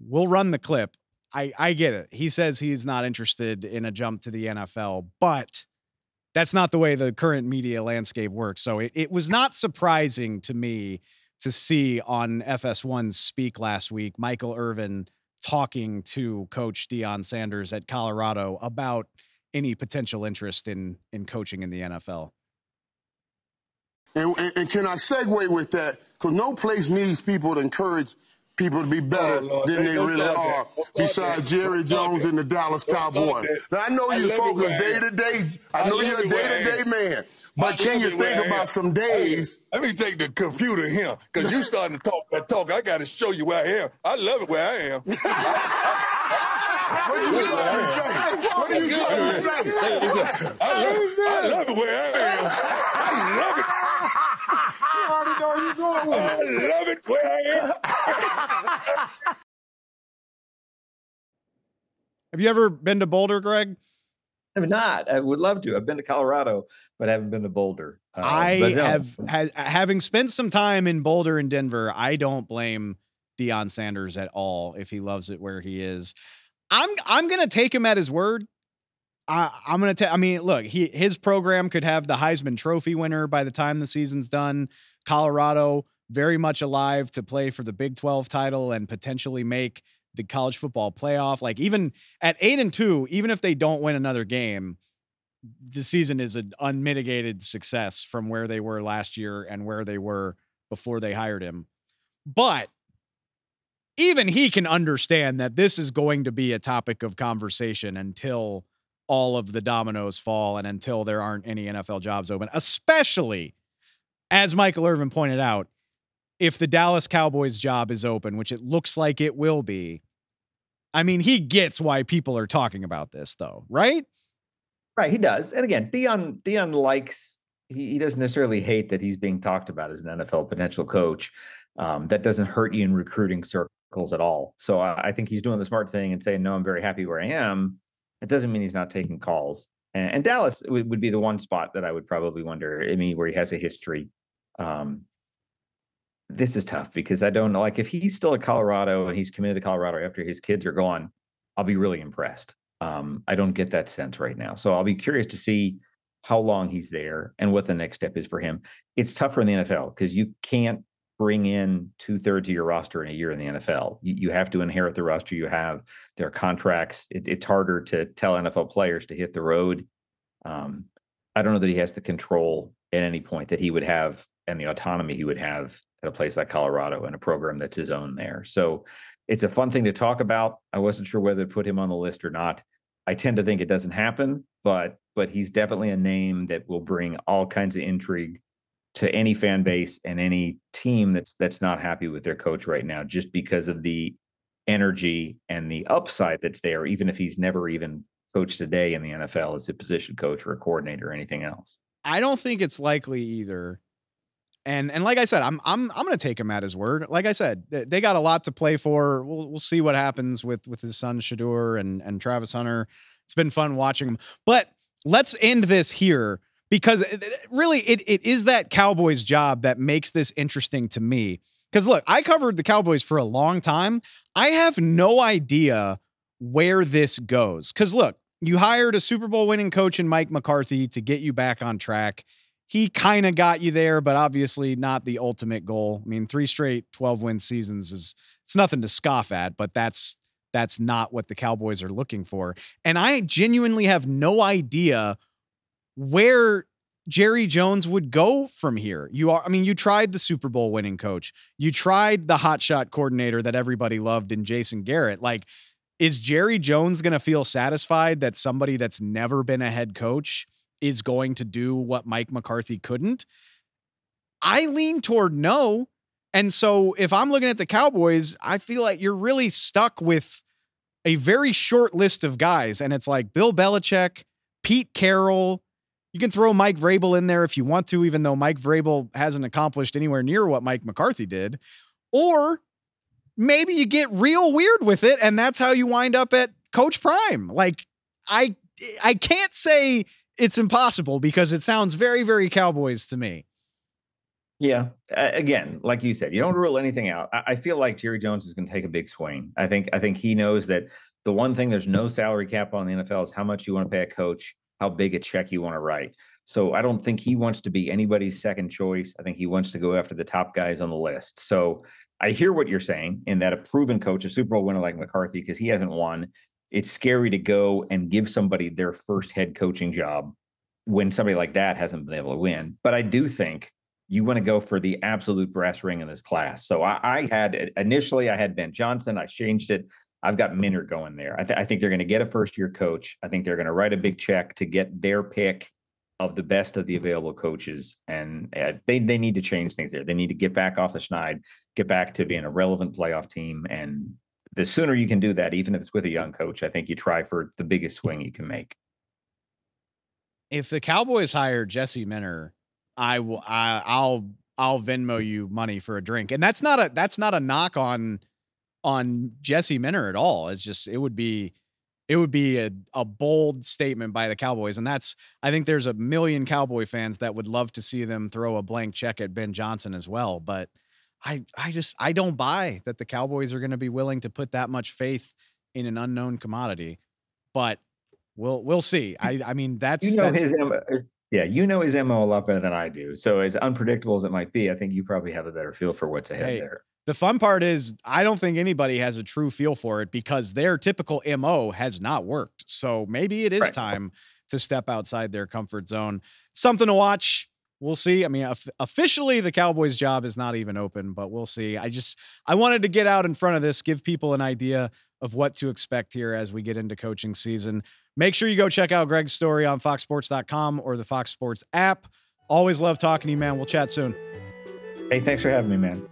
we'll run the clip. I get it. He says he's not interested in a jump to the NFL, but that's not the way the current media landscape works. So it was not surprising to me to see on FS1's Speak last week, Michael Irvin talking to Coach Deion Sanders at Colorado about any potential interest in coaching in the NFL. And can I segue with that? Because no place needs people to encourage people to be better than they really are, besides Jerry Jones and the Dallas Cowboys. Now, I know you focus day-to-day. I know you're a day-to-day man. But can you think about some days? Let me take the computer here, because you starting to talk that talk. I got to show you where I am. I love it where I am. What are you trying to say? What are you trying to say? I love it where I am. I love it. You already know you're going with it. I love it where I am. Have you ever been to Boulder, Greg? I have not. I would love to. I've been to Colorado, but I haven't been to Boulder. Having spent some time in Boulder and Denver, I don't blame Deion Sanders at all if he loves it where he is. I'm going to take him at his word. I'm going to look, his program could have the Heisman Trophy winner by the time the season's done. Colorado very much alive to play for the Big 12 title and potentially make the college football playoff. Like, even at 8-2, even if they don't win another game, the season is an unmitigated success from where they were last year and where they were before they hired him. But even he can understand that this is going to be a topic of conversation until all of the dominoes fall and until there aren't any NFL jobs open, especially, as Michael Irvin pointed out, if the Dallas Cowboys job is open, which it looks like it will be. I mean, he gets why people are talking about this, though, right? Right, he does. And again, Deion likes, he doesn't necessarily hate that he's being talked about as an NFL potential coach. That doesn't hurt you in recruiting circles at all. So I think he's doing the smart thing and saying, no, I'm very happy where I am. It doesn't mean he's not taking calls. And Dallas would be the one spot that I would probably wonder, where he has a history. This is tough because I don't know, like, if he's still at Colorado and he's committed to Colorado after his kids are gone, I'll be really impressed. I don't get that sense right now. So I'll be curious to see how long he's there and what the next step is for him. It's tougher in the NFL because you can't bring in 2/3 of your roster in a year in the NFL. You have to inherit the roster you have. There are contracts. It's harder to tell NFL players to hit the road. I don't know that he has the control at any point that he would have and the autonomy he would have at a place like Colorado and a program that's his own there. So it's a fun thing to talk about. I wasn't sure whether to put him on the list or not. I tend to think it doesn't happen, but he's definitely a name that will bring all kinds of intrigue to any fan base and any team that's not happy with their coach right now, just because of the energy and the upside that's there, even if he's never even coached a day in the NFL as a position coach or a coordinator or anything else. I don't think it's likely either. And like I said, I'm going to take him at his word. Like I said, they got a lot to play for. We'll see what happens with his son Shedeur and Travis Hunter. It's been fun watching him. But let's end this here, because really it is that Cowboys job that makes this interesting to me. Because look, I covered the Cowboys for a long time. I have no idea where this goes. Because look, you hired a Super Bowl winning coach in Mike McCarthy to get you back on track. He kind of got you there, but obviously not the ultimate goal. I mean, 3 straight 12-win seasons it's nothing to scoff at, but that's not what the Cowboys are looking for. And I genuinely have no idea where Jerry Jones would go from here. You tried the Super Bowl winning coach. You tried the hotshot coordinator that everybody loved in Jason Garrett. Like, is Jerry Jones going to feel satisfied that somebody that's never been a head coach is going to do what Mike McCarthy couldn't? I lean toward no. And so if I'm looking at the Cowboys, I feel like you're really stuck with a very short list of guys. And it's like Bill Belichick, Pete Carroll. You can throw Mike Vrabel in there if you want to, even though Mike Vrabel hasn't accomplished anywhere near what Mike McCarthy did. Or maybe you get real weird with it, and that's how you wind up at Coach Prime. Like, I can't say it's impossible because it sounds very, very Cowboys to me. Yeah. Again, like you said, you don't rule anything out. I feel like Jerry Jones is going to take a big swing. I think he knows that the one thing there's no salary cap on the NFL is how much you want to pay a coach, how big a check you want to write. So I don't think he wants to be anybody's second choice. I think he wants to go after the top guys on the list. So I hear what you're saying in that a proven coach, a Super Bowl winner like McCarthy, because he hasn't won, it's scary to go and give somebody their first head coaching job when somebody like that hasn't been able to win. But I do think you want to go for the absolute brass ring in this class. So I had initially I had Ben Johnson. I changed it. I've got Minter going there. I think they're going to get a first-year coach. I think they're going to write a big check to get their pick of the best of the available coaches. And they need to change things there. They need to get back off the schneid, get back to being a relevant playoff team. And the sooner you can do that, even if it's with a young coach, I think you try for the biggest swing you can make. If the Cowboys hire Jesse Minter, I'll Venmo you money for a drink. And that's not a knock on Jesse Minter at all. It's just, it would be a bold statement by the Cowboys. And I think there's a million Cowboy fans that would love to see them throw a blank check at Ben Johnson as well. But I don't buy that the Cowboys are going to be willing to put that much faith in an unknown commodity, but we'll see. I mean, that's his MO. Yeah, his MO a lot better than I do. So as unpredictable as it might be, I think you probably have a better feel for what's ahead there. The fun part is I don't think anybody has a true feel for it because their typical MO has not worked. So maybe it is time to step outside their comfort zone. Something to watch. We'll see. I mean, officially the Cowboys job is not even open, but we'll see. I wanted to get out in front of this, give people an idea of what to expect here as we get into coaching season. Make sure you go check out Greg's story on foxsports.com or the Fox Sports app. Always love talking to you, man. We'll chat soon. Hey, thanks for having me, man.